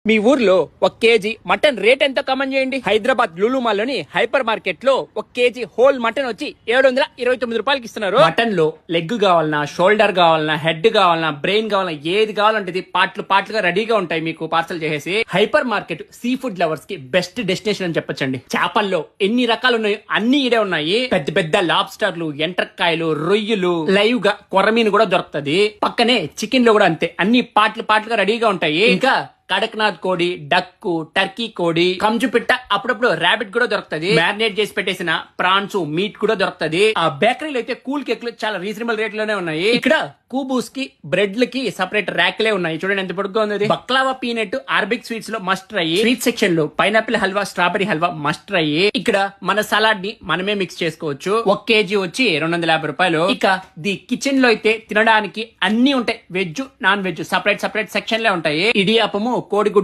మీ ఊర్లో ఒక KG mutton rate ఎంత కమెంట్ చేయండి. హైదరాబాద్ లులు మాల్ లోని హైపర్ మార్కెట్ లో ఒక కేజీ హోల్ మటన్ వచ్చి 729 రూపాయలకి ఇస్తున్నారు. మటన్ లో లెగ్ కావాలన్నా, షోల్డర్ కావాలన్నా, హెడ్ కావాలన్నా, బ్రెయిన్ కావాలన్నా, ఏది కావాలంటే పార్ట్లుగా రెడీగా ఉంటాయి మీకు పార్సల్ చేసేసి. Hyper market sea food lovers కి బెస్ట్ డెస్టినేషన్ అని చెప్పొచ్చండి. చేపల్లో ఎన్ని రకాలు ఉన్నాయో అన్ని ఇడే ఉన్నాయి. పెద్ద పెద్ద లాబ్స్టర్లు, ఎంట్రక్కాయలు, రొయ్యలు, లైవ్ గా కొర్రమీను కూడా దొరుకుతుంది. పక్కనే చికెన్ లో కూడా అంతే, అన్ని పార్ట్లుగా రెడీగా ఉంటాయి. ఇంకా కడక్నాథ్ కోడి, డక్కు, టర్కీ కోడి, కంజు పిట్ట, అప్పుడప్పుడు ర్యాబిట్ కూడా దొరుకుతుంది. మ్యారినేట్ చేసి పెట్టేసిన ప్రాన్స్, మీట్ కూడా దొరుకుతుంది. ఆ బేకరీలో అయితే కూల్ కేక్లు చాలా రీజనబుల్ రేట్ లోనే ఉన్నాయి. ఇక్కడ కూబూస్ కి, బ్రెడ్లకి సెపరేట్ ర్యాక్లే ఉన్నాయి. చూడండి ఎంత పొడుగ్గా ఉంది. బక్లావా పీనట్, అరబిక్ స్వీట్స్ లో మస్ట్ ట్రై. స్వీట్ సెక్షన్ లో pineapple halwa, strawberry halwa must try. ఇక్కడ మన సలాడ్ ని మనమే మిక్స్ చేసుకోవచ్చు. 1 కేజీ వచ్చి 250 రూపాయలు. ఇక ది కిచెన్ లో అయితే తినడానికి అన్ని ఉంటాయి. Veg, non veg separate section లే ఉంటాయి. ఇడియాపము, కోడిగుడ్డు